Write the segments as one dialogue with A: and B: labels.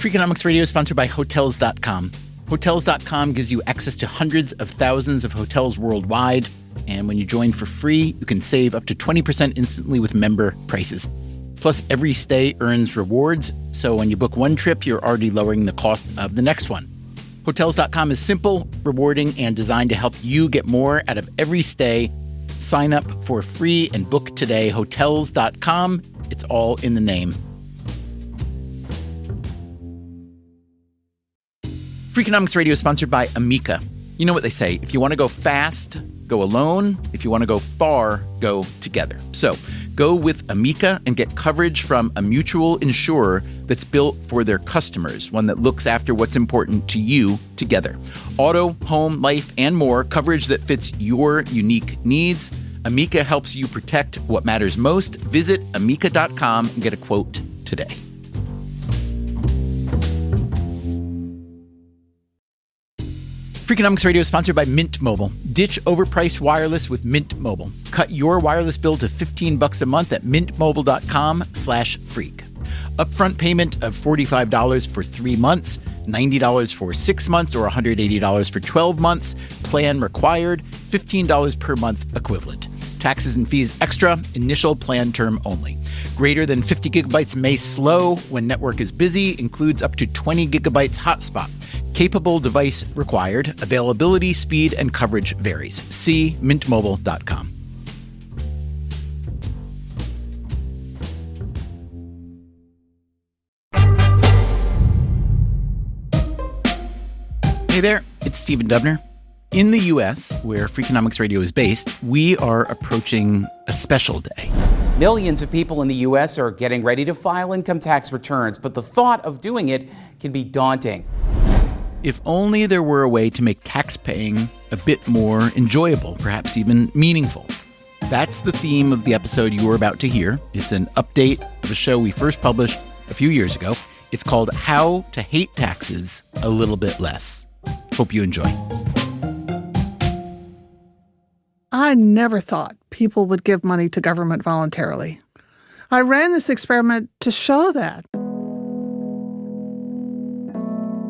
A: Freakonomics Radio is sponsored by Hotels.com. Hotels.com gives you access to hundreds of thousands of hotels worldwide. And when you join for free, you can save up to 20% instantly with member prices. Plus, every stay earns rewards. So when you book one trip, you're already lowering the cost of the next one. Hotels.com is simple, rewarding, and designed to help you get more out of every stay. Sign up for free and book today. Hotels.com. It's all in the name. Freakonomics Radio is sponsored by Amica. You know what they say, if you want to go fast, go alone. If you want to go far, go together. So go with Amica and get coverage from a mutual insurer that's built for their customers, one that looks after what's important to you together. Auto, home, life, and more, coverage that fits your unique needs. Amica helps you protect what matters most. Visit amica.com and get a quote today. Freakonomics Radio is sponsored by Mint Mobile. Ditch overpriced wireless with Mint Mobile. Cut your wireless bill to $15 a month at mintmobile.com/freak. Upfront payment of $45 for 3 months, $90 for 6 months, or $180 for 12 months. Plan required, $15 per month equivalent. Taxes and fees extra, initial plan term only. Greater than 50 gigabytes may slow when network is busy, includes up to 20 gigabytes hotspot. Capable device required. Availability, speed, and coverage varies. See mintmobile.com. Hey there, it's Stephen Dubner. In the U.S., where Freakonomics Radio is based, we are approaching a special day.
B: Millions of people in the U.S. are getting ready to file income tax returns, but the thought of doing it can be daunting.
A: If only there were a way to make tax paying a bit more enjoyable, perhaps even meaningful. That's the theme of the episode you are about to hear. It's an update of a show we first published a few years ago. It's called How to Hate Taxes a Little Bit Less. Hope you enjoy.
C: I never thought people would give money to government voluntarily. I ran this experiment to show that.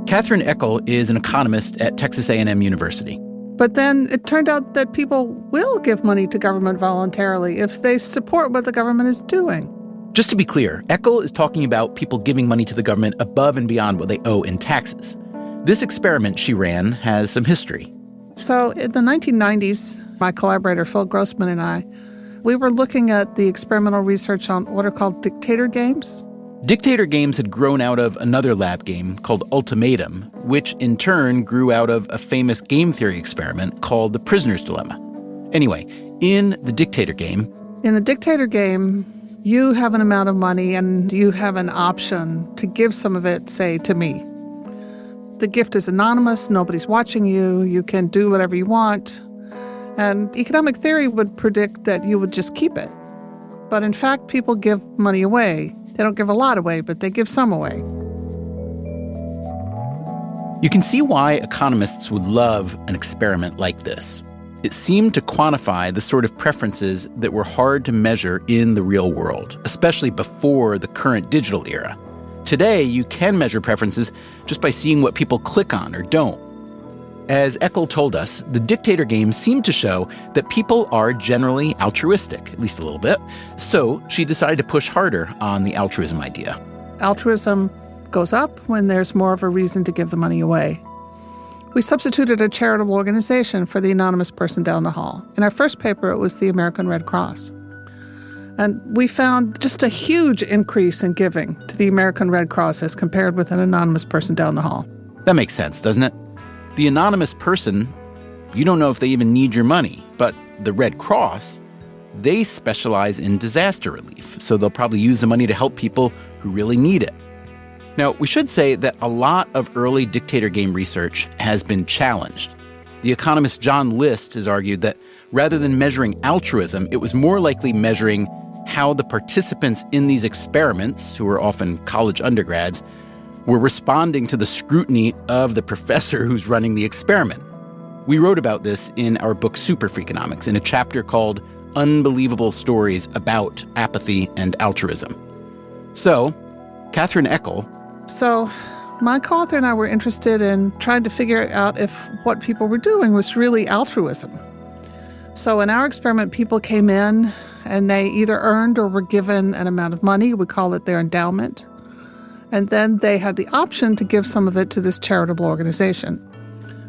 A: Catherine Eckel is an economist at Texas A&M University.
C: But then it turned out that people will give money to government voluntarily if they support what the government is doing.
A: Just to be clear, Eckel is talking about people giving money to the government above and beyond what they owe in taxes. This experiment she ran has some history.
C: So in the 1990s, my collaborator Phil Grossman and I, we were looking at the experimental research on what are called dictator games.
A: Dictator games had grown out of another lab game called Ultimatum, which in turn grew out of a famous game theory experiment called the Prisoner's Dilemma. Anyway, in the dictator game,
C: you have an amount of money and you have an option to give some of it, say, to me. The gift is anonymous, nobody's watching you, you can do whatever you want. And economic theory would predict that you would just keep it. But in fact, people give money away. They don't give a lot away, but they give some away.
A: You can see why economists would love an experiment like this. It seemed to quantify the sort of preferences that were hard to measure in the real world, especially before the current digital era. Today, you can measure preferences just by seeing what people click on or don't. As Eckel told us, the dictator game seemed to show that people are generally altruistic, at least a little bit. So she decided to push harder on the altruism idea.
C: Altruism goes up when there's more of a reason to give the money away. We substituted a charitable organization for the anonymous person down the hall. In our first paper, it was the American Red Cross. And we found just a huge increase in giving to the American Red Cross as compared with an anonymous person down the hall.
A: That makes sense, doesn't it? The anonymous person, you don't know if they even need your money, but the Red Cross, they specialize in disaster relief, so they'll probably use the money to help people who really need it. Now, we should say that a lot of early dictator game research has been challenged. The economist John List has argued that rather than measuring altruism, it was more likely measuring how the participants in these experiments, who were often college undergrads, were responding to the scrutiny of the professor who's running the experiment. We wrote about this in our book Super Freakonomics in a chapter called Unbelievable Stories About Apathy and Altruism. So, Catherine Eckel.
C: So My co-author and I were interested in trying to figure out if what people were doing was really altruism. So in our experiment, people came in and they either earned or were given an amount of money. We call it their endowment. And then they had the option to give some of it to this charitable organization.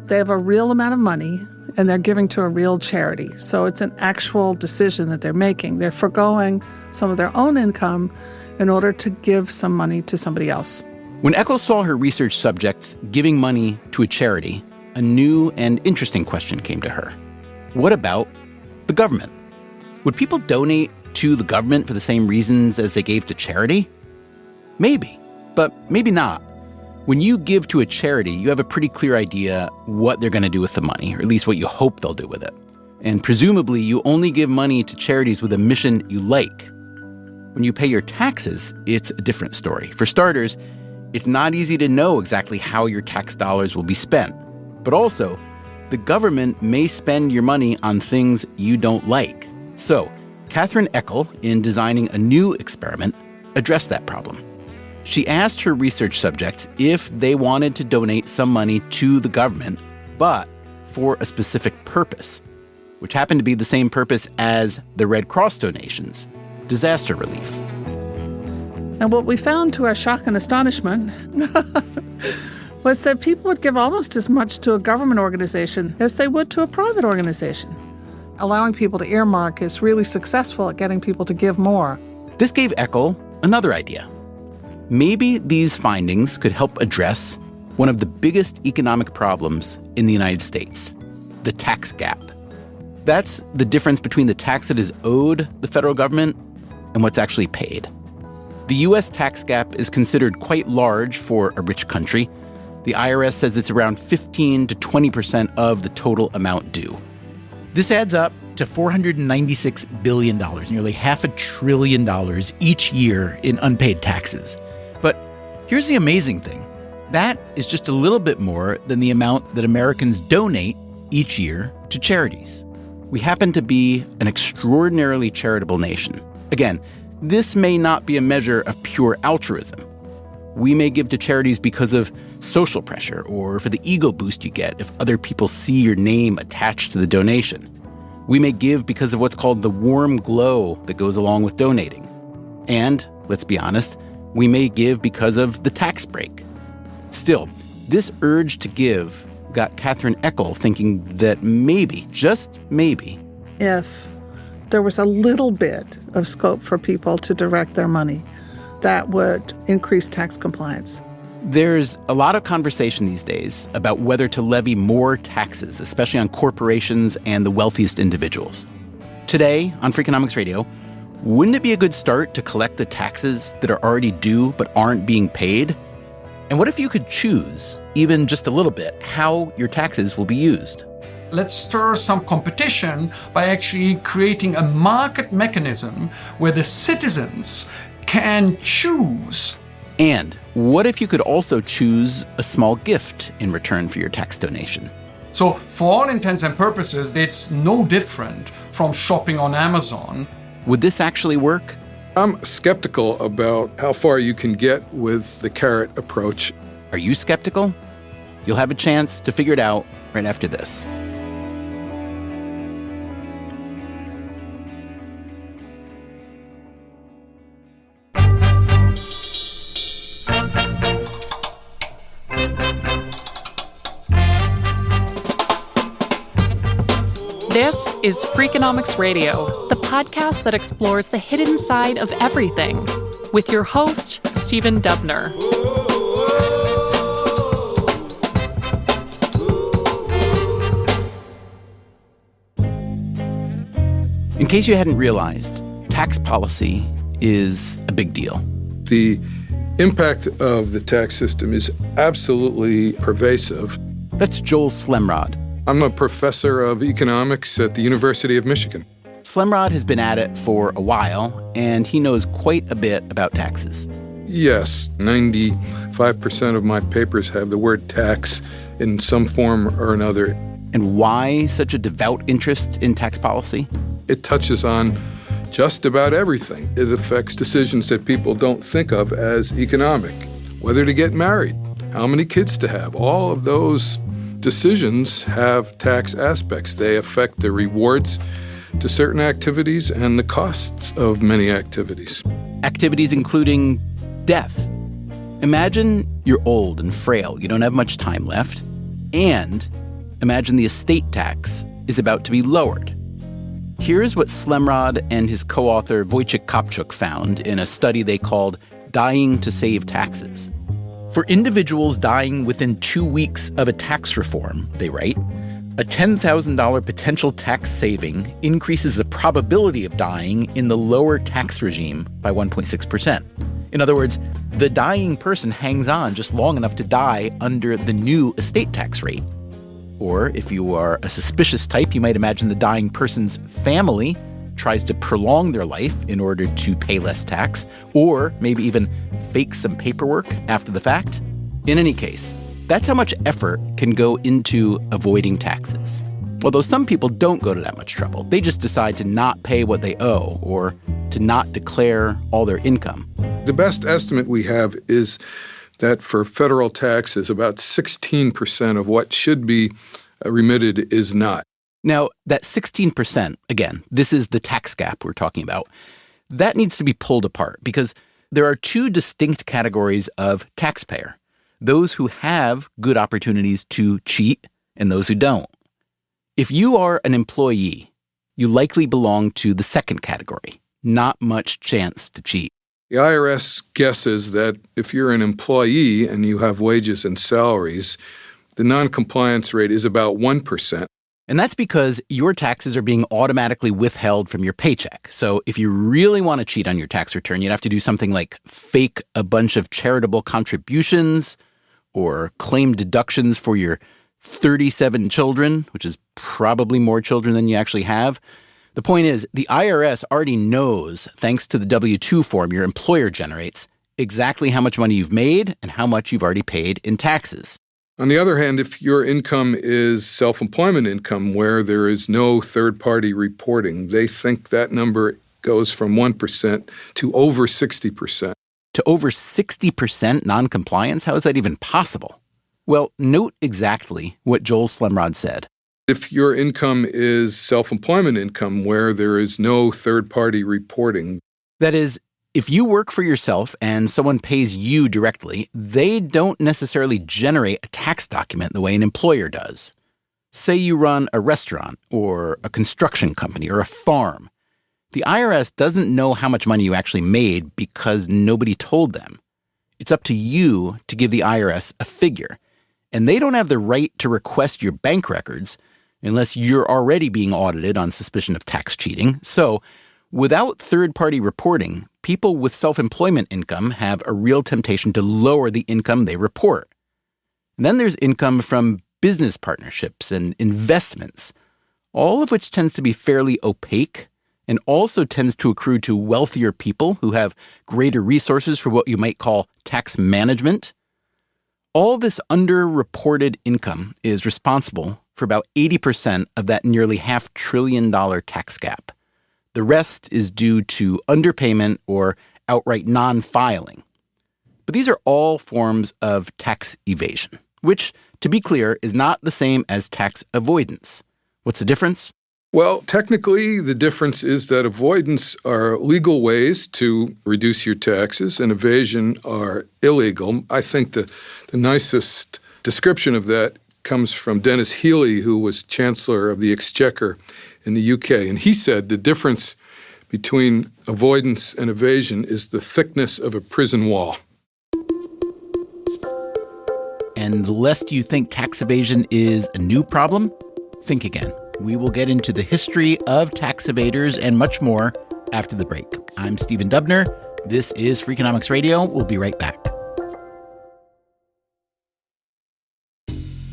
C: They have a real amount of money and they're giving to a real charity. So it's an actual decision that they're making. They're forgoing some of their own income in order to give some money to somebody else.
A: When Eccles saw her research subjects giving money to a charity, a new and interesting question came to her. What about the government? Would people donate to the government for the same reasons as they gave to charity? Maybe, but maybe not. When you give to a charity, you have a pretty clear idea what they're going to do with the money, or at least what you hope they'll do with it. And presumably, you only give money to charities with a mission you like. When you pay your taxes, it's a different story. For starters, it's not easy to know exactly how your tax dollars will be spent. But also, the government may spend your money on things you don't like. So, Catherine Eckel, in designing a new experiment, addressed that problem. She asked her research subjects if they wanted to donate some money to the government, but for a specific purpose, which happened to be the same purpose as the Red Cross donations, disaster relief.
C: And what we found, to our shock and astonishment, was that people would give almost as much to a government organization as they would to a private organization. Allowing people to earmark is really successful at getting people to give more.
A: This gave Eckel another idea. Maybe these findings could help address one of the biggest economic problems in the United States, the tax gap. That's the difference between the tax that is owed the federal government and what's actually paid. The U.S. tax gap is considered quite large for a rich country. The I.R.S. says it's around 15 to 20% of the total amount due.
D: This adds up to $496 billion, nearly $500 billion each year in unpaid taxes. But here's the amazing thing. That is just a little bit more than the amount that Americans donate each year to charities. We happen to be an extraordinarily charitable nation. Again, this may not be a measure of pure altruism. We may give to charities because of social pressure or for the ego boost you get if other people see your name attached to the donation. We may give because of what's called the warm glow that goes along with donating. And, let's be honest, we may give because of the tax break. Still, this urge to give got Catherine Eckel thinking that maybe, just maybe,
C: If there was a little bit of scope for people to direct their money, that would increase tax compliance.
A: there's a lot of conversation these days about whether to levy more taxes, especially on corporations and the wealthiest individuals. Today on Freakonomics Radio, wouldn't it be a good start to collect the taxes that are already due but aren't being paid? And what if you could choose, even just a little bit, how your taxes will be used?
E: Let's stir some competition by actually creating a market mechanism where the citizens can choose.
A: And what if you could also choose a small gift in return for your tax donation?
E: So for all intents and purposes, it's no different from shopping on Amazon.
A: Would this actually work?
F: I'm skeptical about how far you can get with the carrot approach.
A: Are you skeptical? You'll have a chance to figure it out right after this.
G: This is Freakonomics Radio, the podcast that explores the hidden side of everything, with your host, Stephen Dubner.
A: In case you hadn't realized, tax policy is a big deal.
F: The impact of the tax system is absolutely pervasive.
A: That's Joel Slemrod.
F: I'm a professor of economics at the University of Michigan.
A: Slemrod has been at it for a while, and he knows quite a bit about taxes.
F: Yes, 95% of my papers have the word tax in some form or another.
A: And why such a devout interest in tax policy?
F: It touches on just about everything. It affects decisions that people don't think of as economic. Whether to get married, how many kids to have. All of those decisions have tax aspects. They affect the rewards to certain activities and the costs of many activities.
A: Activities including death. Imagine you're old and frail, you don't have much time left, and imagine the estate tax is about to be lowered. Here's what Slemrod and his co-author Wojciech Kopczuk found in a study they called Dying to Save Taxes. For individuals dying within 2 weeks of a tax reform, they write, a $10,000 potential tax saving increases the probability of dying in the lower tax regime by 1.6%. In other words, the dying person hangs on just long enough to die under the new estate tax rate. Or if you are a suspicious type, you might imagine the dying person's family tries to prolong their life in order to pay less tax, or maybe even fake some paperwork after the fact. In any case, that's how much effort can go into avoiding taxes. Although some people don't go to that much trouble. They just decide to not pay what they owe or to not declare all their income.
F: The best estimate we have is that for federal taxes, about 16% of what should be remitted is not.
A: Now, that 16%, again, this is the tax gap we're talking about, that needs to be pulled apart because there are two distinct categories of taxpayer. Those who have good opportunities to cheat and those who don't. If you are an employee, you likely belong to the second category. Not much chance to cheat.
F: The I.R.S. guesses that if you're an employee and you have wages and salaries, the non-compliance rate is about 1%.
A: And that's because your taxes are being automatically withheld from your paycheck. So if you really want to cheat on your tax return, you'd have to do something like fake a bunch of charitable contributions or claim deductions for your 37 children, which is probably more children than you actually have. The point is, the IRS already knows, thanks to the W-2 form your employer generates, exactly how much money you've made and how much you've already paid in taxes.
F: On the other hand, if your income is self-employment income where there is no third-party reporting, they think that number goes from 1% to over 60%.
A: To over 60% noncompliance? How is that even possible? Well, note exactly what Joel Slemrod said.
F: If your income is self-employment income where there is no third-party reporting.
A: That is, if you work for yourself and someone pays you directly, they don't necessarily generate a tax document the way an employer does. Say you run a restaurant or a construction company or a farm. The IRS doesn't know how much money you actually made because nobody told them. It's up to you to give the IRS a figure. And they don't have the right to request your bank records unless you're already being audited on suspicion of tax cheating. So, without third-party reporting, people with self-employment income have a real temptation to lower the income they report. And then there's income from business partnerships and investments, all of which tends to be fairly opaque and also tends to accrue to wealthier people who have greater resources for what you might call tax management. All this underreported income is responsible for about 80% of that nearly $500 billion tax gap. The rest is due to underpayment or outright non-filing. But these are all forms of tax evasion, which, to be clear, is not the same as tax avoidance. What's the difference?
F: Well, technically, the difference is that avoidance are legal ways to reduce your taxes and evasion are illegal. I think the nicest description of that comes from Dennis Healey, who was Chancellor of the Exchequer in the UK. And he said the difference between avoidance and evasion is the thickness of a prison wall.
A: And lest you think tax evasion is a new problem, think again. We will get into the history of tax evaders and much more after the break. I'm Stephen Dubner. This is Freakonomics Radio. We'll be right back.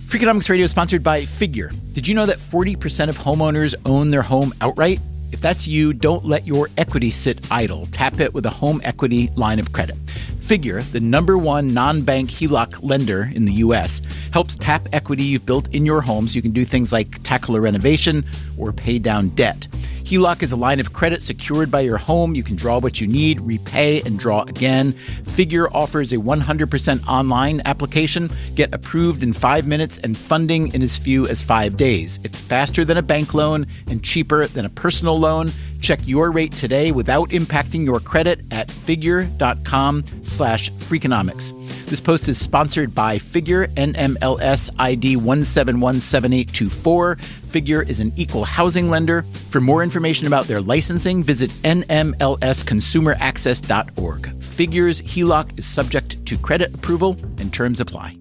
A: Freakonomics Radio is sponsored by Figure. Did you know that 40% of homeowners own their home outright? If that's you, don't let your equity sit idle. Tap it with a home equity line of credit.
D: Figure, the #1 non-bank HELOC lender in the U.S., helps tap equity you've built in your home so you can do things like tackle a renovation or pay down debt. HELOC is a line of credit secured by your home. You can draw what you need, repay, and draw again. Figure offers a 100% online application. Get approved in 5 minutes and funding in as few as 5 days. It's faster than a bank loan and cheaper than a personal loan. Check your rate today without impacting your credit at figure.com/Freakonomics. This post is sponsored by Figure, NMLS ID 1717824. Figure is an equal housing lender. For more information about their licensing, visit nmlsconsumeraccess.org. Figure's HELOC is subject to credit approval and terms apply.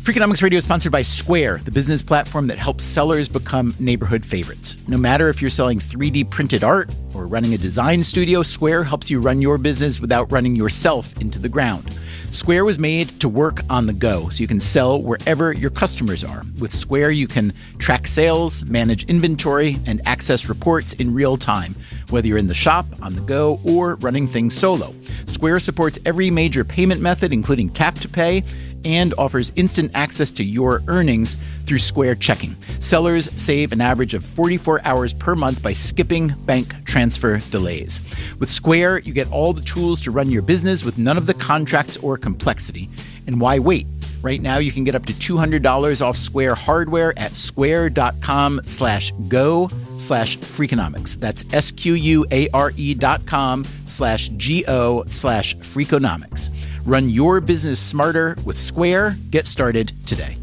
D: Freakonomics Radio is sponsored by Square, the business platform that helps sellers become neighborhood favorites. No matter if you're selling 3D printed art or running a design studio, Square helps you run your business without running yourself into the ground. Square was made to work on the go, so you can sell wherever your customers are. With Square, you can track sales, manage inventory, and access reports in real time, whether you're in the shop, on the go, or running things solo. Square supports every major payment method, including tap to pay, and offers instant access to your earnings through Square Checking. Sellers save an average of 44 hours per month by skipping bank transfer delays. With Square, you get all the tools to run your business with none of the contracts or complexity. And why wait? Right now, you can get up to $200 off Square hardware at square.com/go/Freakonomics. That's SQUARE.com/GO/Freakonomics. Run your business smarter with Square. Get started today.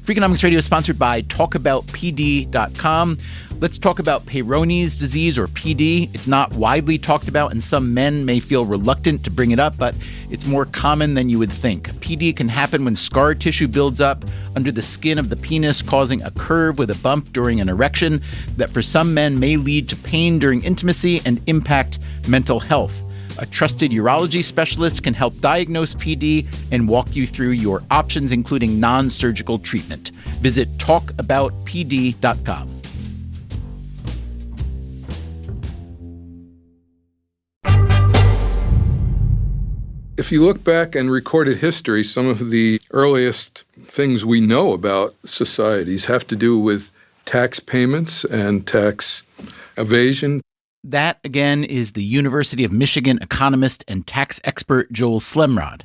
D: Freakonomics Radio is sponsored by TalkAboutPD.com. Let's talk about Peyronie's disease, or PD. It's not widely talked about, and some men may feel reluctant to bring it up, but it's more common than you would think. PD can happen when scar tissue builds up under the skin of the penis, causing a curve with a bump during an erection that for some men may lead to pain during intimacy and impact mental health. A trusted urology specialist can help diagnose PD and walk you through your options, including non-surgical treatment. Visit talkaboutpd.com.
F: If you look back in recorded history, some of the earliest things we know about societies have to do with tax payments and tax evasion.
D: That, again, is the University of Michigan economist and tax expert Joel Slemrod.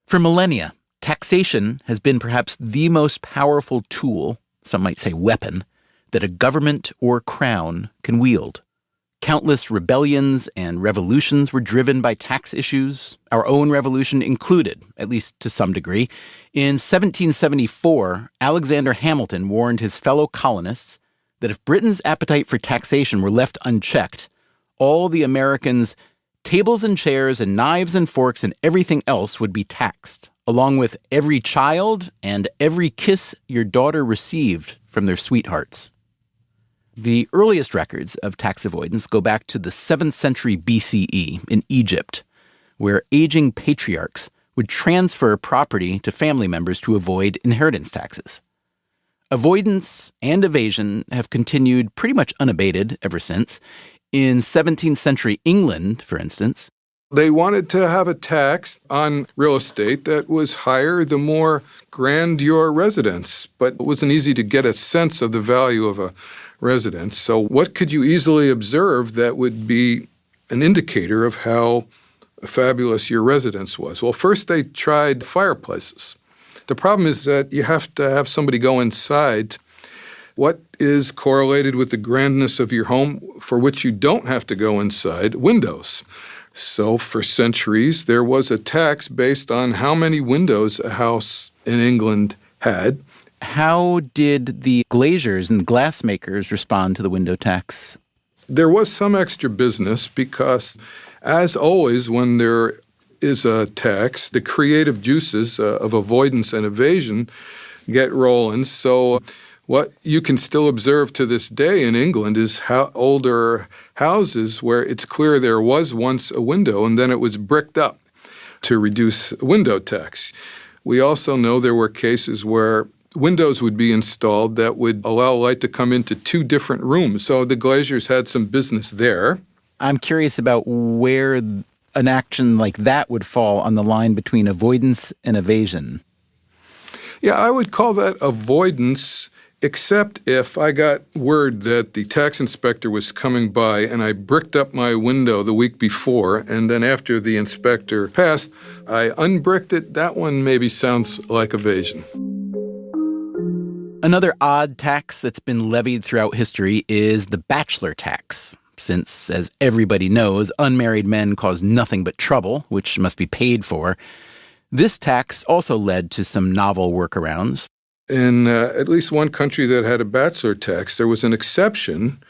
D: For millennia, taxation has been perhaps the most powerful tool, some might say weapon, that a government or crown can wield. Countless rebellions and revolutions were driven by tax issues, our own revolution included, at least to some degree. In 1774, Alexander Hamilton warned his fellow colonists that if Britain's appetite for taxation were left unchecked, all the Americans' tables and chairs and knives and forks and everything else would be taxed, along with every child and every kiss your daughter received from their sweethearts. The earliest records of tax avoidance go back to the 7th century BCE in Egypt, where aging patriarchs would transfer property to family members to avoid inheritance taxes. Avoidance and evasion have continued pretty much unabated ever since. In 17th century England, for instance,
F: they wanted to have a tax on real estate that was higher the more grand your residence, but it wasn't easy to get a sense of the value of a residence. So what could you easily observe that would be an indicator of how fabulous your residence was? Well, first they tried fireplaces. The problem is that you have to have somebody go inside. What is correlated with the grandness of your home for which you don't have to go inside? Windows. So for centuries, there was a tax based on how many windows a house in England had.
D: How did the glaziers and glassmakers respond to the window tax?
F: There was some extra business because, as always, when there is a tax, the creative juices of avoidance and evasion get rolling. So what you can still observe to this day in England is how older houses where it's clear there was once a window and then it was bricked up to reduce window tax. We also know there were cases where windows would be installed that would allow light to come into two different rooms. So the glaziers had some business there.
A: I'm curious about where an action like that would fall on the line between avoidance and evasion.
F: Yeah, I would call that avoidance, except if I got word that the tax inspector was coming by and I bricked up my window the week before, and then after the inspector passed, I unbricked it. That one maybe sounds like evasion.
A: Another odd tax that's been levied throughout history is the bachelor tax. Since, as everybody knows, unmarried men cause nothing but trouble, which must be paid for, this tax also led to some novel workarounds.
F: In at least one country that had a bachelor tax, there was an exception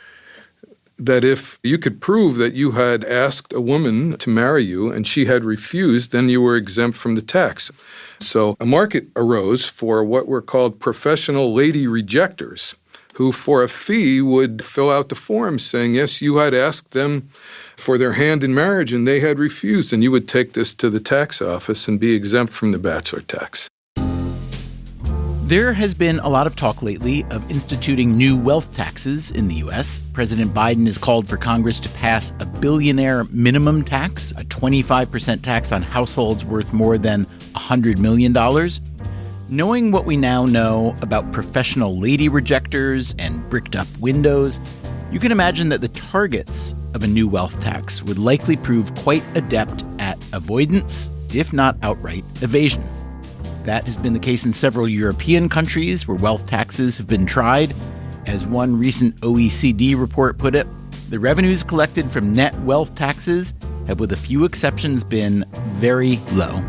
F: that if you could prove that you had asked a woman to marry you and she had refused, then you were exempt from the tax. So a market arose for what were called professional lady rejectors, who for a fee would fill out the form saying, yes, you had asked them for their hand in marriage and they had refused, and you would take this to the tax office and be exempt from the bachelor tax.
D: There has been a lot of talk lately of instituting new wealth taxes in the U.S. President Biden has called for Congress to pass a billionaire minimum tax, a 25% tax on households worth more than $100 million. Knowing what we now know about professional lady rejectors and bricked-up windows, you can imagine that the targets of a new wealth tax would likely prove quite adept at avoidance, if not outright evasion. That has been the case in several European countries where wealth taxes have been tried. As one recent OECD report put it, the revenues collected from net wealth taxes have, with a few exceptions, been very low.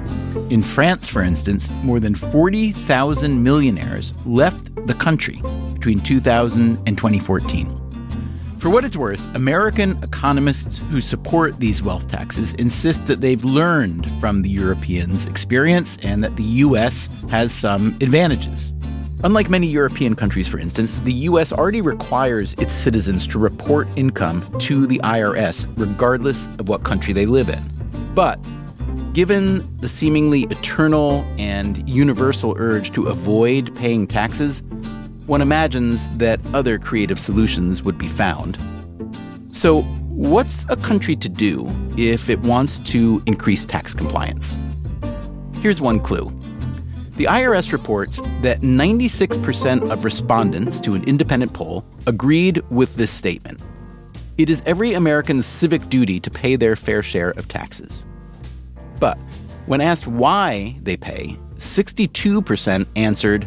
D: In France, for instance, more than 40,000 millionaires left the country between 2000 and 2014. For what it's worth, American economists who support these wealth taxes insist that they've learned from the Europeans' experience and that the U.S. has some advantages. Unlike many European countries, for instance, the U.S. already requires its citizens to report income to the I.R.S. regardless of what country they live in. But given the seemingly eternal and universal urge to avoid paying taxes, one imagines that other creative solutions would be found. So, what's a country to do if it wants to increase tax compliance? Here's one clue. The I.R.S. reports that 96% of respondents to an independent poll agreed with this statement. It is every American's civic duty to pay their fair share of taxes. But when asked why they pay, 62% answered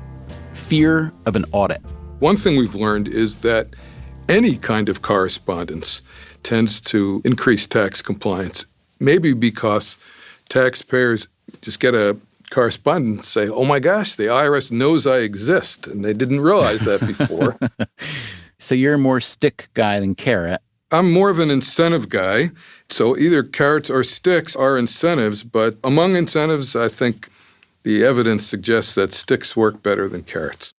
D: fear of an audit.
F: One thing we've learned is that any kind of correspondence tends to increase tax compliance, maybe because taxpayers just get a correspondence say, oh my gosh, the I.R.S. knows I exist, and they didn't realize that before.
A: So you're more stick guy than carrot.
F: I'm more of an incentive guy, so either carrots or sticks are incentives, but among incentives, I think the evidence suggests that sticks work better than carrots.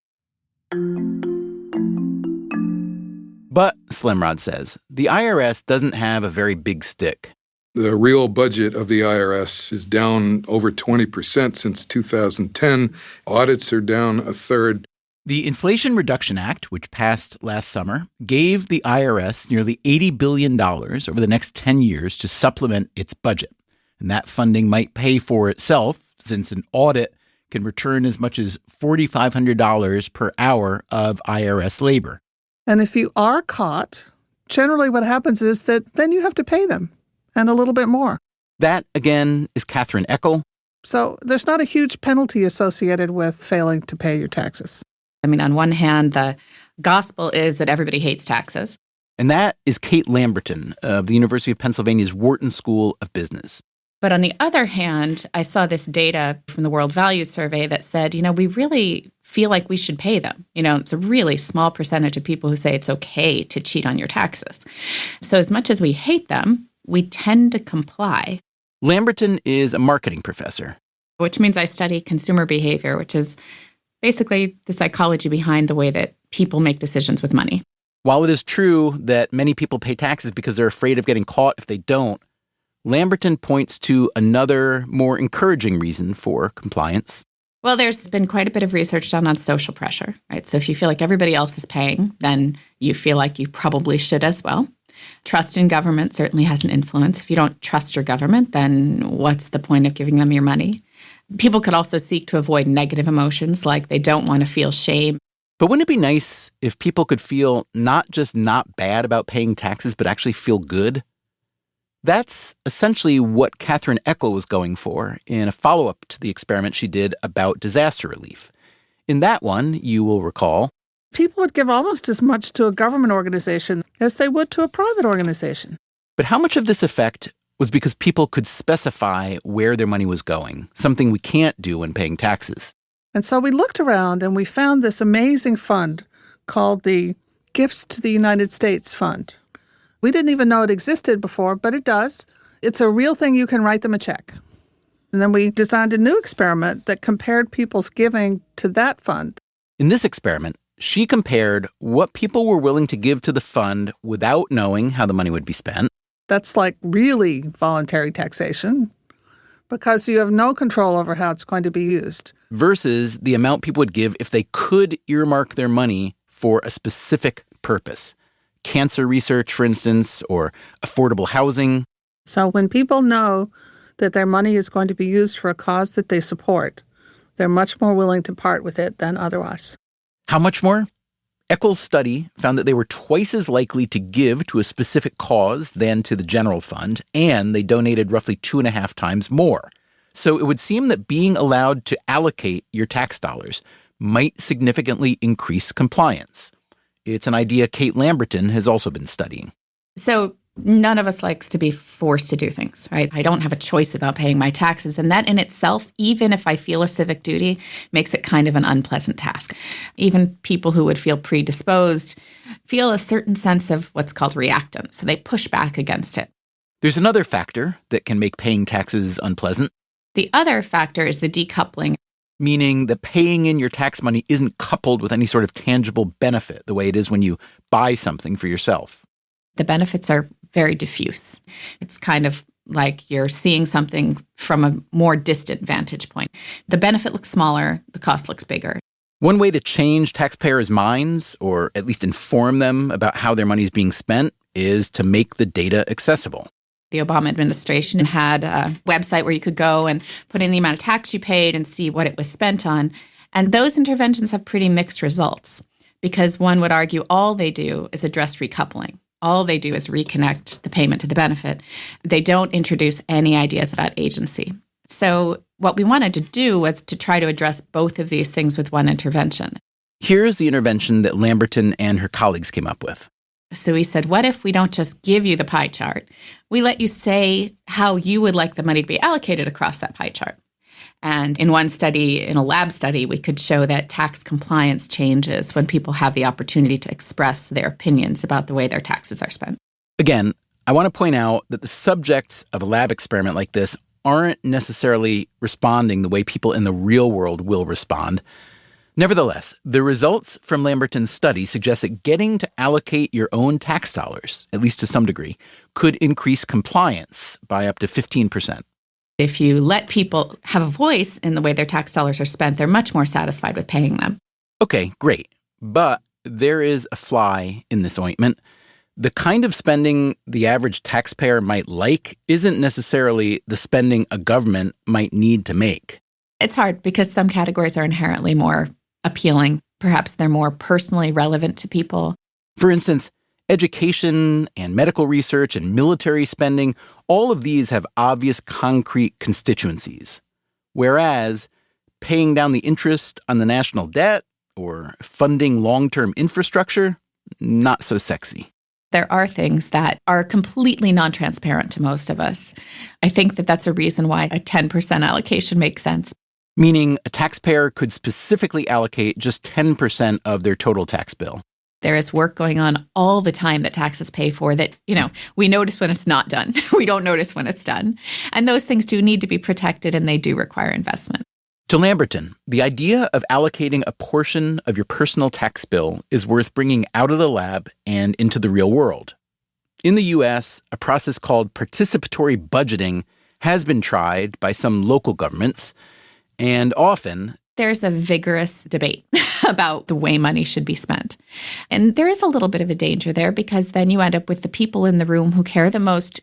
A: But, Slimrod says, the I.R.S. doesn't have a very big stick.
F: The real budget of the I.R.S. is down over 20% since 2010. Audits are down a third.
D: The Inflation Reduction Act, which passed last summer, gave the I.R.S. nearly $80 billion over the next 10 years to supplement its budget. And that funding might pay for itself, since an audit can return as much as $4,500 per hour of I.R.S. labor.
C: And if you are caught, generally what happens is that then you have to pay them, and a little bit more.
A: That, again, is Catherine Eckel.
C: So there's not a huge penalty associated with failing to pay your taxes.
H: I mean, on one hand, the gospel is that everybody hates taxes.
A: And that is Kate Lamberton of the University of Pennsylvania's Wharton School of Business.
H: But on the other hand, I saw this data from the World Values Survey that said, we really feel like we should pay them. It's a really small percentage of people who say it's okay to cheat on your taxes. So as much as we hate them, we tend to comply.
A: Lamberton is a marketing professor.
H: Which means I study consumer behavior, which is basically the psychology behind the way that people make decisions with money.
A: While it is true that many people pay taxes because they're afraid of getting caught if they don't, Lamberton points to another, more encouraging reason for compliance.
H: Well, there's been quite a bit of research done on social pressure, right? So if you feel like everybody else is paying, then you feel like you probably should as well. Trust in government certainly has an influence. If you don't trust your government, then what's the point of giving them your money? People could also seek to avoid negative emotions, like they don't want to feel shame.
A: But wouldn't it be nice if people could feel not just not bad about paying taxes, but actually feel good? That's essentially what Catherine Eckel was going for in a follow-up to the experiment she did about disaster relief. In that one, you will recall,
C: people would give almost as much to a government organization as they would to a private organization.
A: But how much of this effect was because people could specify where their money was going, something we can't do when paying taxes?
C: And so we looked around and we found this amazing fund called the Gifts to the United States Fund. We didn't even know it existed before, but it does. It's a real thing. You can write them a check. And then we designed a new experiment that compared people's giving to that fund.
A: In this experiment, she compared what people were willing to give to the fund without knowing how the money would be spent.
C: That's like really voluntary taxation because you have no control over how it's going to be used.
A: Versus the amount people would give if they could earmark their money for a specific purpose. Cancer research, for instance, or affordable housing.
C: So when people know that their money is going to be used for a cause that they support, they're much more willing to part with it than otherwise.
A: How much more? Eckel's study found that they were twice as likely to give to a specific cause than to the general fund, and they donated roughly 2.5 times more. So it would seem that being allowed to allocate your tax dollars might significantly increase compliance. It's an idea Kate Lamberton has also been studying.
H: So none of us likes to be forced to do things, right? I don't have a choice about paying my taxes. And that in itself, even if I feel a civic duty, makes it kind of an unpleasant task. Even people who would feel predisposed feel a certain sense of what's called reactance. So they push back against it.
A: There's another factor that can make paying taxes unpleasant.
H: The other factor is the decoupling.
A: Meaning that paying in your tax money isn't coupled with any sort of tangible benefit the way it is when you buy something for yourself.
H: The benefits are very diffuse. It's kind of like you're seeing something from a more distant vantage point. The benefit looks smaller, the cost looks bigger.
A: One way to change taxpayers' minds, or at least inform them about how their money is being spent, is to make the data accessible.
H: The Obama administration had a website where you could go and put in the amount of tax you paid and see what it was spent on. And those interventions have pretty mixed results because one would argue all they do is address recoupling. All they do is reconnect the payment to the benefit. They don't introduce any ideas about agency. So what we wanted to do was to try to address both of these things with one intervention.
A: Here's the intervention that Lamberton and her colleagues came up with.
H: So we said, what if we don't just give you the pie chart? We let you say how you would like the money to be allocated across that pie chart. And in one study, in a lab study, we could show that tax compliance changes when people have the opportunity to express their opinions about the way their taxes are spent.
A: Again, I want to point out that the subjects of a lab experiment like this aren't necessarily responding the way people in the real world will respond. Nevertheless, the results from Lamberton's study suggest that getting to allocate your own tax dollars, at least to some degree, could increase compliance by up to 15%.
H: If you let people have a voice in the way their tax dollars are spent, they're much more satisfied with paying them.
A: Okay, great. But there is a fly in this ointment. The kind of spending the average taxpayer might like isn't necessarily the spending a government might need to make.
H: It's hard because some categories are inherently more appealing. Perhaps they're more personally relevant to people.
A: For instance, education and medical research and military spending, all of these have obvious concrete constituencies. Whereas paying down the interest on the national debt or funding long-term infrastructure, not so sexy.
H: There are things that are completely non-transparent to most of us. I think that that's a reason why a 10% allocation makes sense.
A: Meaning a taxpayer could specifically allocate just 10% of their total tax bill.
H: There is work going on all the time that taxes pay for that, we notice when it's not done. We don't notice when it's done. And those things do need to be protected and they do require investment.
A: To Lamberton, the idea of allocating a portion of your personal tax bill is worth bringing out of the lab and into the real world. In the U.S., a process called participatory budgeting has been tried by some local governments, and often
H: there's a vigorous debate about the way money should be spent. And there is a little bit of a danger there because then you end up with the people in the room who care the most,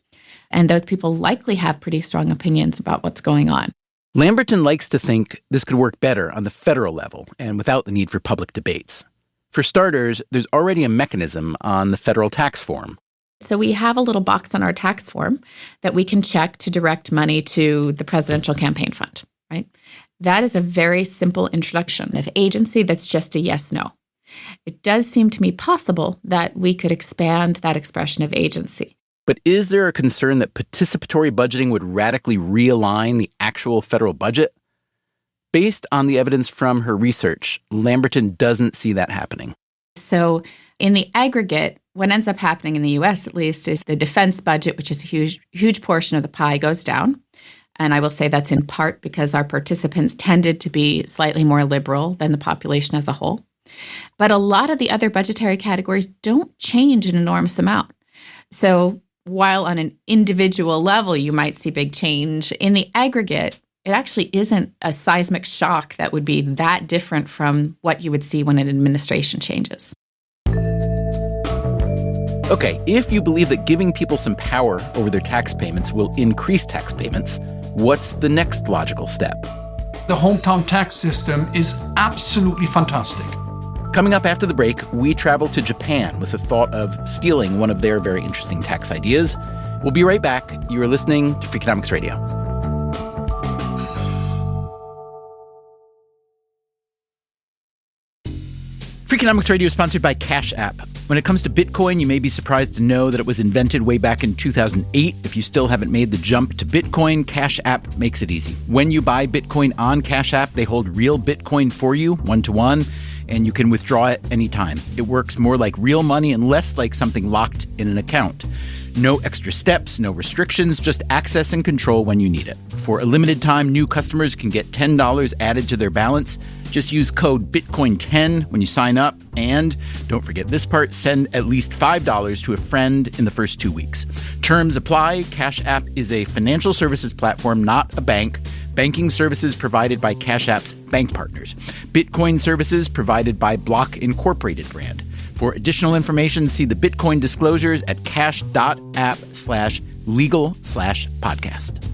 H: and those people likely have pretty strong opinions about what's going on.
A: Lamberton likes to think this could work better on the federal level and without the need for public debates. For starters, there's already a mechanism on the federal tax form.
H: So we have a little box on our tax form that we can check to direct money to the presidential campaign fund, right? That is a very simple introduction of agency that's just a yes, no. It does seem to me possible that we could expand that expression of agency.
A: But is there a concern that participatory budgeting would radically realign the actual federal budget? Based on the evidence from her research, Lamberton doesn't see that happening.
H: So in the aggregate, what ends up happening in the U.S., at least, is the defense budget, which is a huge portion of the pie, goes down. And I will say that's in part because our participants tended to be slightly more liberal than the population as a whole. But a lot of the other budgetary categories don't change an enormous amount. So while on an individual level you might see big change, in the aggregate, it actually isn't a seismic shock that would be that different from what you would see when an administration changes.
A: Okay, if you believe that giving people some power over their tax payments will increase tax payments, what's the next logical step?
E: The hometown tax system is absolutely fantastic.
A: Coming up after the break, we travel to Japan with the thought of stealing one of their very interesting tax ideas. We'll be right back. You are listening to Freakonomics Radio. Freakonomics Radio is sponsored by Cash App. When it comes to Bitcoin, you may be surprised to know that it was invented way back in 2008. If you still haven't made the jump to Bitcoin, Cash App makes it easy. When you buy Bitcoin on Cash App, they hold real Bitcoin for you, one-to-one, and you can withdraw it anytime. It works more like real money and less like something locked in an account. No extra steps, no restrictions, just access and control when you need it. For a limited time, new customers can get $10 added to their balance. Just use code BITCOIN10 when you sign up. And don't forget this part, send at least $5 to a friend in the first 2 weeks. Terms apply. Cash App is a financial services platform, not a bank. Banking services provided by Cash App's bank partners. Bitcoin services provided by Block Incorporated brand. For additional information, see the Bitcoin disclosures at cash.app/legal/podcast.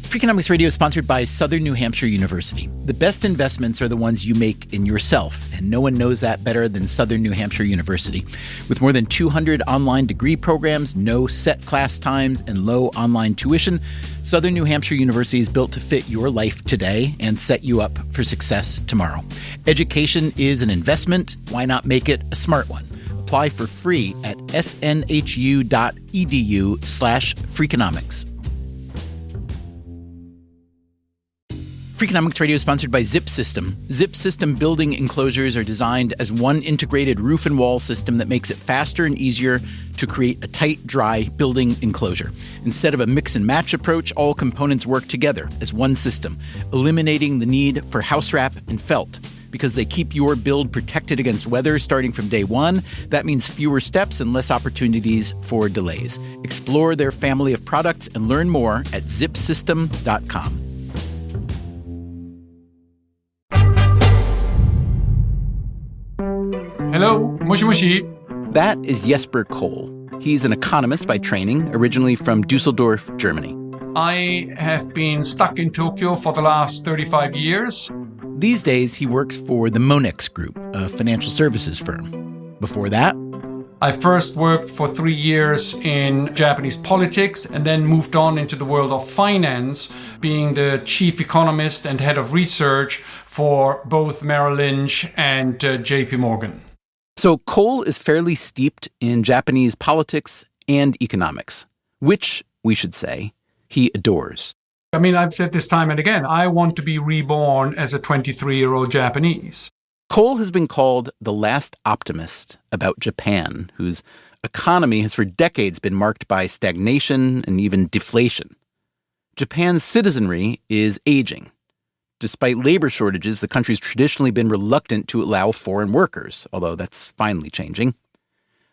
A: Freakonomics Radio is sponsored by Southern New Hampshire University. The best investments are the ones you make in yourself, and no one knows that better than Southern New Hampshire University. With more than 200 online degree programs, no set class times, and low online tuition, Southern New Hampshire University is built to fit your life today and set you up for success tomorrow. Education is an investment. Why not make it a smart one? Apply for free at snhu.edu/Freakonomics. Freakonomics Radio is sponsored by Zip System. Zip System building enclosures are designed as one integrated roof and wall system that makes it faster and easier to create a tight, dry building enclosure. Instead of a mix and match approach, all components work together as one system, eliminating the need for house wrap and felt. Because they keep your build protected against weather starting from day one, that means fewer steps and less opportunities for delays. Explore their family of products and learn more at zipsystem.com.
E: Hello, moshi moshi.
A: That is Jesper Kohl. He's an economist by training, originally from Dusseldorf, Germany.
E: I have been stuck in Tokyo for the last 35 years.
A: These days, he works for the Monex Group, a financial services firm. Before that,
E: I first worked for 3 years in Japanese politics and then moved on into the world of finance, being the chief economist and head of research for both Merrill Lynch and JP Morgan.
A: So Kohl is fairly steeped in Japanese politics and economics, which, we should say, he adores.
E: I mean, I've said this time and again, I want to be reborn as a 23-year-old Japanese.
A: Kohl has been called the last optimist about Japan, whose economy has for decades been marked by stagnation and even deflation. Japan's citizenry is aging. Despite labor shortages, the country's traditionally been reluctant to allow foreign workers, although that's finally changing.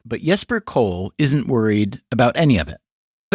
A: But Jesper Kohl isn't worried about any of it.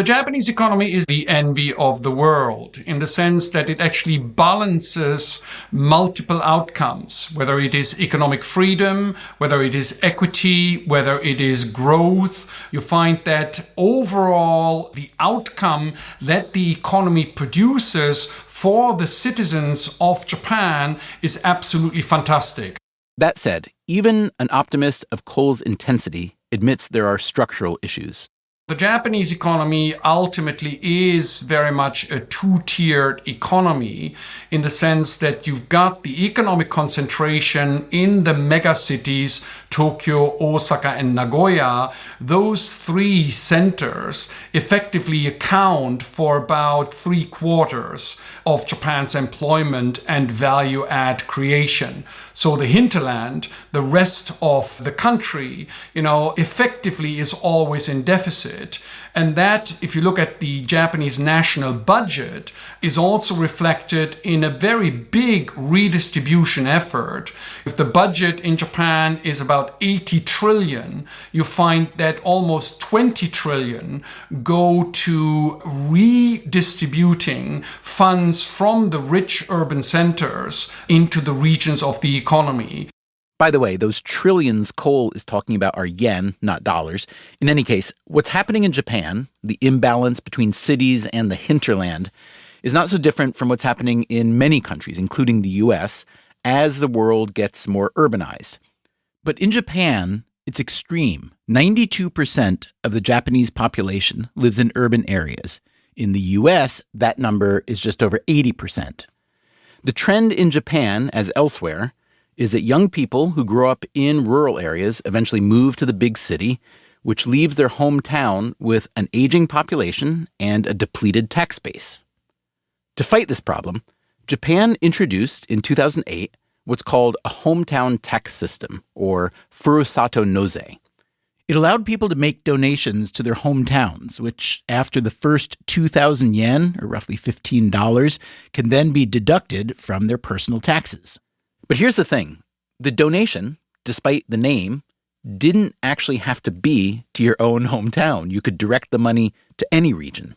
E: The Japanese economy is the envy of the world in the sense that it actually balances multiple outcomes, whether it is economic freedom, whether it is equity, whether it is growth. You find that overall the outcome that the economy produces for the citizens of Japan is absolutely fantastic.
A: That said, even an optimist of coal's intensity admits there are structural issues.
E: The Japanese economy ultimately is very much a two-tiered economy in the sense that you've got the economic concentration in the megacities, Tokyo, Osaka, and Nagoya. Those three centers effectively account for about 3/4 of Japan's employment and value add creation. So the hinterland, the rest of the country, effectively is always in deficit. And that, if you look at the Japanese national budget, is also reflected in a very big redistribution effort. If the budget in Japan is about 80 trillion, you find that almost 20 trillion go to redistributing funds from the rich urban centers into the regions of the economy.
A: By the way, those trillions Cole is talking about are yen, not dollars. In any case, what's happening in Japan, the imbalance between cities and the hinterland, is not so different from what's happening in many countries, including the U.S., as the world gets more urbanized. But in Japan, it's extreme. 92% of the Japanese population lives in urban areas. In the U.S., that number is just over 80%. The trend in Japan, as elsewhere, is that young people who grow up in rural areas eventually move to the big city, which leaves their hometown with an aging population and a depleted tax base. To fight this problem, Japan introduced in 2008 what's called a hometown tax system, or furusato noze. It allowed people to make donations to their hometowns, which after the first 2,000 yen, or roughly $15, can then be deducted from their personal taxes. But here's the thing. The donation, despite the name, didn't actually have to be to your own hometown. You could direct the money to any region.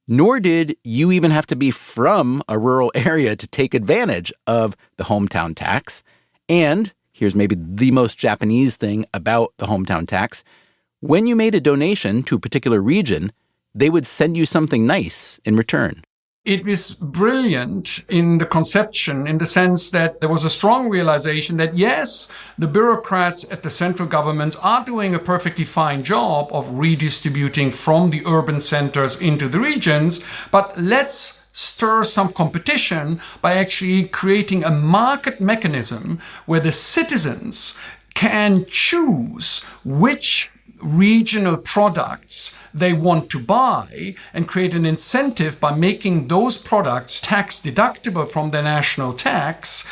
A: Nor did you even have to be from a rural area to take advantage of the hometown tax. And here's maybe the most Japanese thing about the hometown tax. When you made a donation to a particular region, they would send you something nice in return.
E: It was brilliant in the conception, in the sense that there was a strong realization that, yes, the bureaucrats at the central government are doing a perfectly fine job of redistributing from the urban centers into the regions, but let's stir some competition by actually creating a market mechanism where the citizens can choose which regional products they want to buy and create an incentive by making those products tax deductible from their national tax,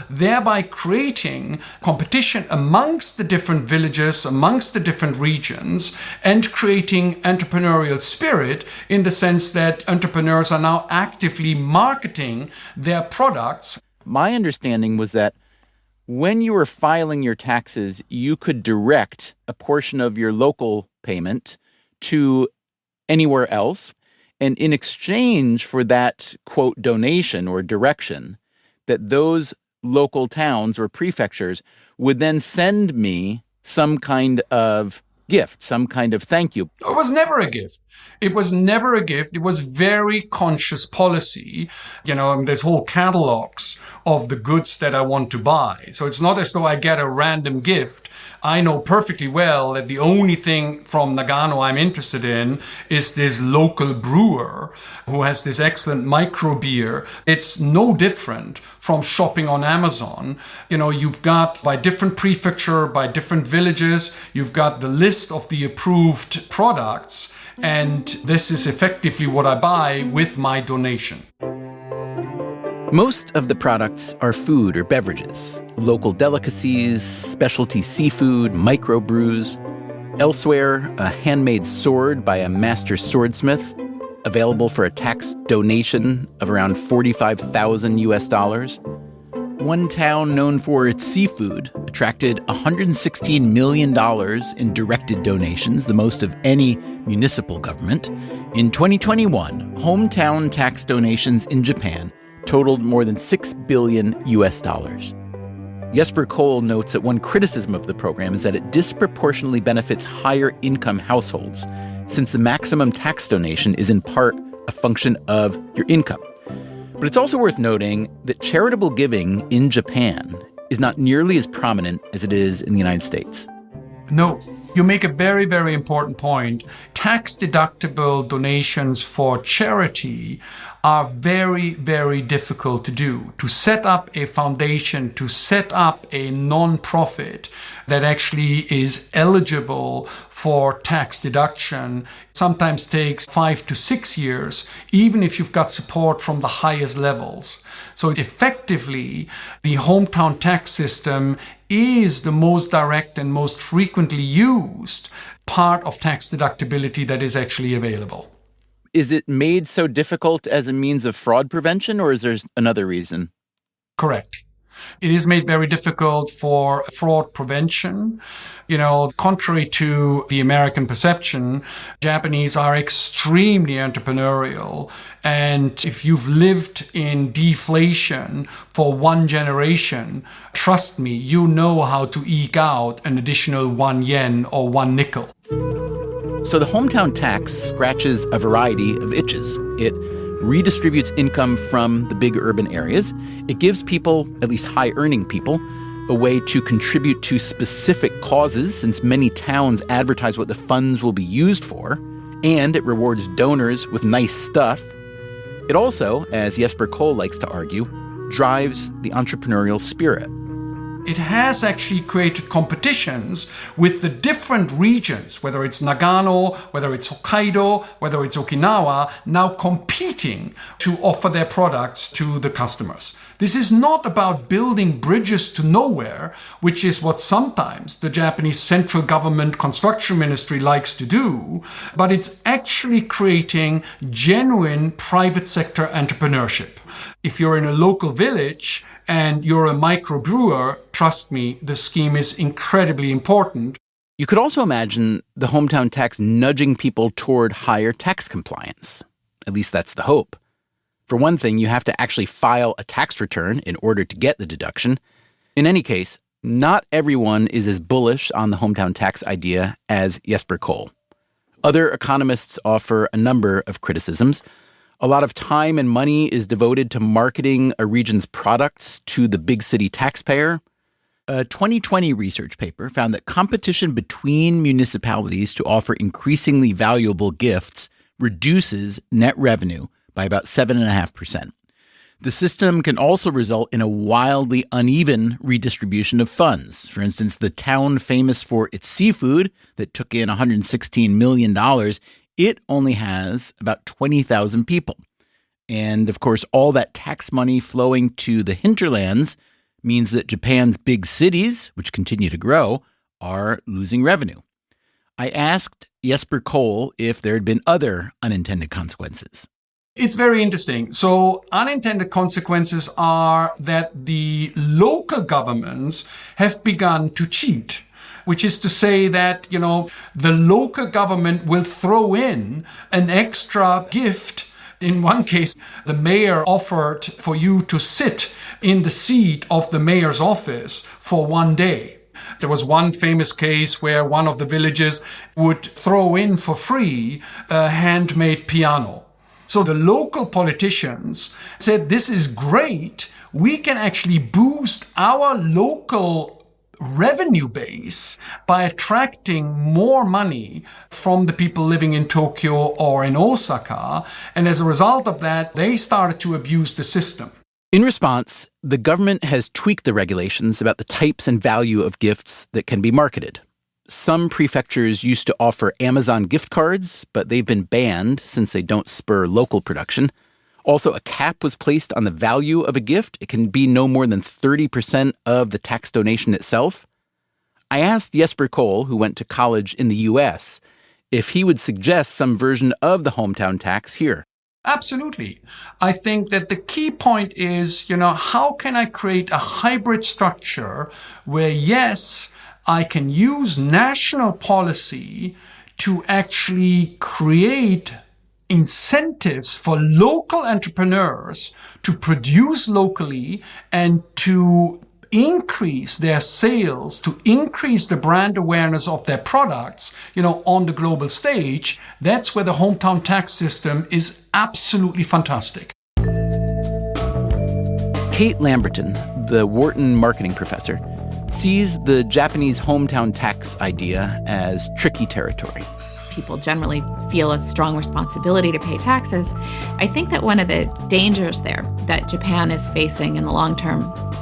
E: thereby creating competition amongst the different villages, amongst the different regions, and creating entrepreneurial spirit in the sense that entrepreneurs are now actively marketing their products.
A: My understanding was that when you were filing your taxes, you could direct a portion of your local payment to anywhere else. And in exchange for that, quote, donation or direction, that those local towns or prefectures would then send me some kind of gift, some kind of thank you.
E: It was never a gift. It was never a gift. It was very conscious policy. There's whole catalogs of the goods that I want to buy. So it's not as though I get a random gift. I know perfectly well that the only thing from Nagano I'm interested in is this local brewer who has this excellent micro beer. It's no different from shopping on Amazon. You've got by different prefecture, by different villages, you've got the list of the approved products. And this is effectively what I buy with my donation.
A: Most of the products are food or beverages, local delicacies, specialty seafood, microbrews. Elsewhere, a handmade sword by a master swordsmith, available for a tax donation of around $45,000 US.
D: One town known for its seafood attracted $116 million in directed donations, the most of any municipal government. In 2021, hometown tax donations in Japan totaled more than $6 billion US. Jesper Kohl notes that one criticism of the program is that it disproportionately benefits higher income households, since the maximum tax donation is in part a function of your income. But it's also worth noting that charitable giving in Japan is not nearly as prominent as it is in the United States.
E: No, you make a very, very important point. Tax-deductible donations for charity are very, very difficult to do. To set up a foundation, to set up a non-profit that actually is eligible for tax deduction sometimes takes 5 to 6 years, even if you've got support from the highest levels. So effectively, the hometown tax system is the most direct and most frequently used part of tax deductibility that is actually available.
A: Is it made so difficult as a means of fraud prevention, or is there another reason?
E: Correct. It is made very difficult for fraud prevention. Contrary to the American perception, Japanese are extremely entrepreneurial. And if you've lived in deflation for one generation, trust me, you know how to eke out an additional 1 yen or 1 nickel.
A: So the hometown tax scratches a variety of itches. It redistributes income from the big urban areas. It gives people, at least high-earning people, a way to contribute to specific causes, since many towns advertise what the funds will be used for, and it rewards donors with nice stuff. It also, as Jesper Kohl likes to argue, drives the entrepreneurial spirit.
E: It has actually created competitions with the different regions, whether it's Nagano, whether it's Hokkaido, whether it's Okinawa, now competing to offer their products to the customers. This is not about building bridges to nowhere, which is what sometimes the Japanese central government construction ministry likes to do, but it's actually creating genuine private sector entrepreneurship. If you're in a local village and you're a microbrewer, trust me, the scheme is incredibly important.
A: You could also imagine the hometown tax nudging people toward higher tax compliance. At least that's the hope. For one thing, you have to actually file a tax return in order to get the deduction. In any case, not everyone is as bullish on the hometown tax idea as Jesper Kohl. Other economists offer a number of criticisms. A lot of time and money is devoted to marketing a region's products to the big city taxpayer. A 2020 research paper found that competition between municipalities to offer increasingly valuable gifts reduces net revenue by about 7.5%. The system can also result in a wildly uneven redistribution of funds. For instance, the town famous for its seafood that took in $116 million, it only has about 20,000 people. And of course, all that tax money flowing to the hinterlands means that Japan's big cities, which continue to grow, are losing revenue. I asked Jesper Kohl if there had been other unintended consequences.
E: It's very interesting. So unintended consequences are that the local governments have begun to cheat, which is to say that, the local government will throw in an extra gift. In one case, the mayor offered for you to sit in the seat of the mayor's office for 1 day. There was one famous case where one of the villages would throw in for free a handmade piano. So the local politicians said, this is great. We can actually boost our local revenue base by attracting more money from the people living in Tokyo or in Osaka. And as a result of that, they started to abuse the system.
A: In response, the government has tweaked the regulations about the types and value of gifts that can be marketed. Some prefectures used to offer Amazon gift cards, but they've been banned since they don't spur local production. Also, a cap was placed on the value of a gift. It can be no more than 30% of the tax donation itself. I asked Jesper Kohl, who went to college in the U.S., if he would suggest some version of the hometown tax here.
E: Absolutely. I think that the key point is, how can I create a hybrid structure where, yes, I can use national policy to actually create incentives for local entrepreneurs to produce locally and to increase their sales, to increase the brand awareness of their products, on the global stage. That's where the hometown tax system is absolutely fantastic.
A: Kate Lamberton, the Wharton marketing professor, sees the Japanese hometown tax idea as tricky territory.
H: People generally feel a strong responsibility to pay taxes. I think that one of the dangers there that Japan is facing in the long term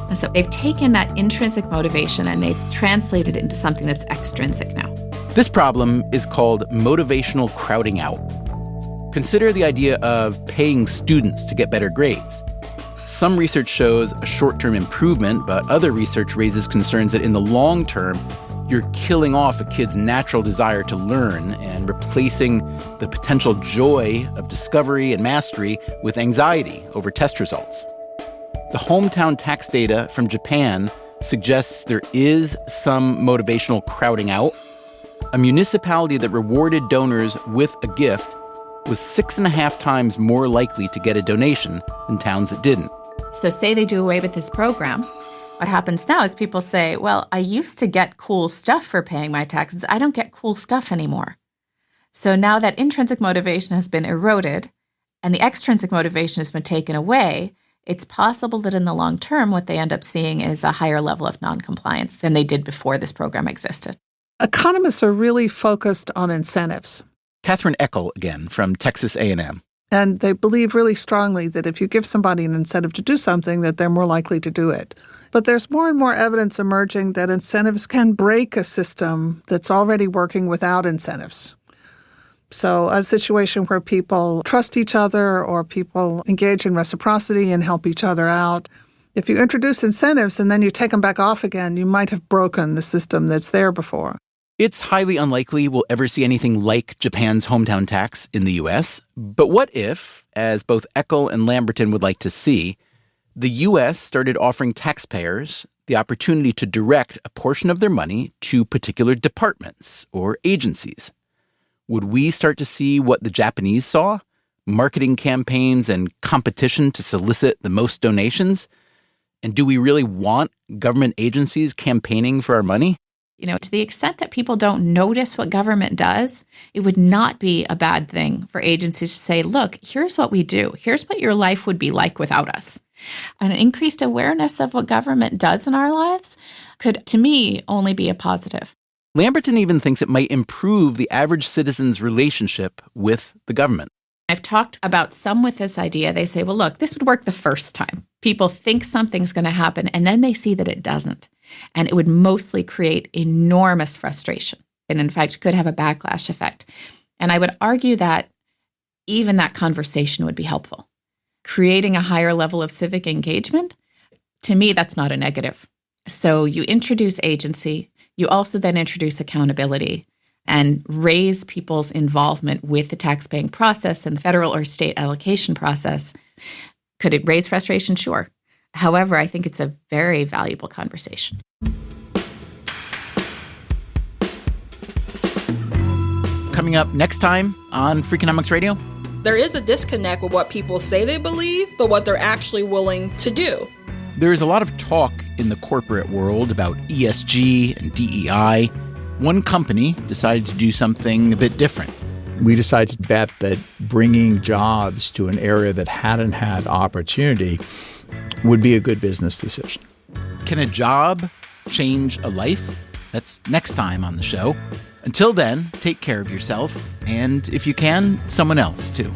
H: is that they've taken that intrinsic motivation and they've translated it into something that's extrinsic now.
A: This problem is called motivational crowding out. Consider the idea of paying students to get better grades. Some research shows a short-term improvement, but other research raises concerns that in the long term, you're killing off a kid's natural desire to learn and replacing the potential joy of discovery and mastery with anxiety over test results. The hometown tax data from Japan suggests there is some motivational crowding out. A municipality that rewarded donors with a gift was 6.5 times more likely to get a donation than towns that didn't.
H: So say they do away with this program. What happens now is people say, well, I used to get cool stuff for paying my taxes. I don't get cool stuff anymore. So now that intrinsic motivation has been eroded and the extrinsic motivation has been taken away, it's possible that in the long term, what they end up seeing is a higher level of noncompliance than they did before this program existed.
C: Economists are really focused on incentives.
A: Catherine Eckel again from Texas A&M.
C: And they believe really strongly that if you give somebody an incentive to do something, that they're more likely to do it. But there's more and more evidence emerging that incentives can break a system that's already working without incentives. So a situation where people trust each other or people engage in reciprocity and help each other out, if you introduce incentives and then you take them back off again, you might have broken the system that's there before.
A: It's highly unlikely we'll ever see anything like Japan's hometown tax in the U.S. But what if, as both Eckel and Lamberton would like to see, the U.S. started offering taxpayers the opportunity to direct a portion of their money to particular departments or agencies? Would we start to see what the Japanese saw? Marketing campaigns and competition to solicit the most donations? And do we really want government agencies campaigning for our money?
H: To the extent that people don't notice what government does, it would not be a bad thing for agencies to say, look, here's what we do. Here's what your life would be like without us. An increased awareness of what government does in our lives could, to me, only be a positive.
A: Lamberton even thinks it might improve the average citizen's relationship with the government.
H: I've talked about some with this idea. They say, well, look, this would work the first time. People think something's going to happen, and then they see that it doesn't. And it would mostly create enormous frustration. And in fact, could have a backlash effect. And I would argue that even that conversation would be helpful. Creating a higher level of civic engagement, to me, that's not a negative. So you introduce agency, you also then introduce accountability and raise people's involvement with the taxpaying process and the federal or state allocation process. Could it raise frustration? Sure. However, I think it's a very valuable conversation.
A: Coming up next time on Freakonomics Radio.
I: There is a disconnect with what people say they believe, but what they're actually willing to do.
A: There's a lot of talk in the corporate world about ESG and DEI. One company decided to do something a bit different.
J: We decided to bet that bringing jobs to an area that hadn't had opportunity would be a good business decision.
A: Can a job change a life? That's next time on the show. Until then, take care of yourself, and if you can, someone else too.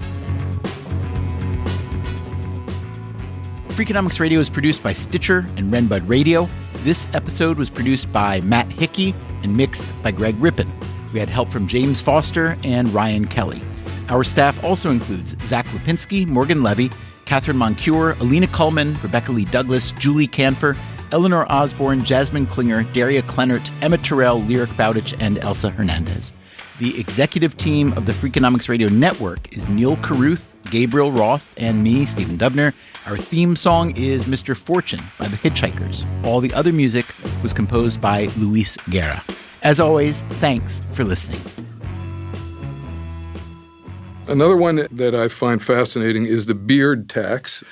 A: Freakonomics Radio is produced by Stitcher and Renbud Radio. This episode was produced by Matt Hickey and mixed by Greg Rippin. We had help from James Foster and Ryan Kelly. Our staff also includes Zach Lipinski, Morgan Levy, Catherine Moncure, Alina Kuhlman, Rebecca Lee Douglas, Julie Canfer,
D: Eleanor Osborne, Jasmine Klinger, Daria Kleinert, Emma Terrell, Lyric Bowditch, and Elsa Hernandez. The executive team of the Freakonomics Radio Network is Neil Carruth, Gabriel Roth, and me, Stephen Dubner. Our theme song is Mr. Fortune by the Hitchhikers. All the other music was composed by Luis Guerra. As always, thanks for listening.
F: Another one that I find fascinating is the beard tax.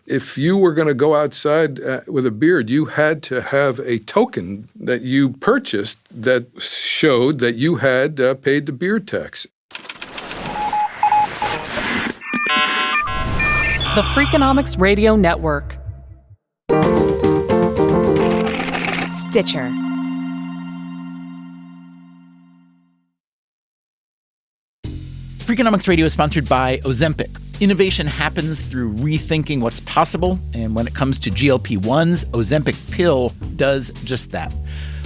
F: If you were going to go outside with a beard, you had to have a token that you purchased that showed that you had paid the beard tax.
G: The Freakonomics Radio Network.
K: Stitcher.
D: Freakonomics Radio is sponsored by Ozempic. Innovation happens through rethinking what's possible, and when it comes to GLP-1s, Ozempic pill does just that.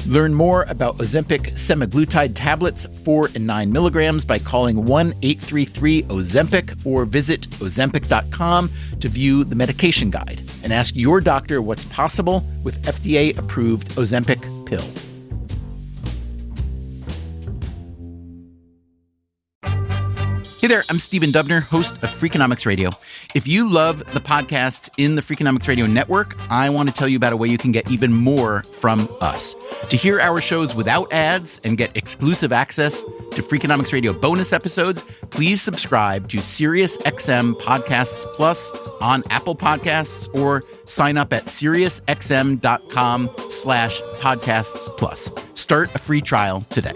D: Learn more about Ozempic semaglutide tablets, 4 and 9 milligrams, by calling 1-833-OZEMPIC or visit Ozempic.com to view the medication guide and ask your doctor what's possible with FDA-approved Ozempic pill. Hey there, I'm Stephen Dubner, host of Freakonomics Radio. If you love the podcasts in the Freakonomics Radio Network, I want to tell you about a way you can get even more from us. To hear our shows without ads and get exclusive access to Freakonomics Radio bonus episodes, please subscribe to SiriusXM Podcasts Plus on Apple Podcasts or sign up at SiriusXM.com/podcasts plus. Start a free trial today.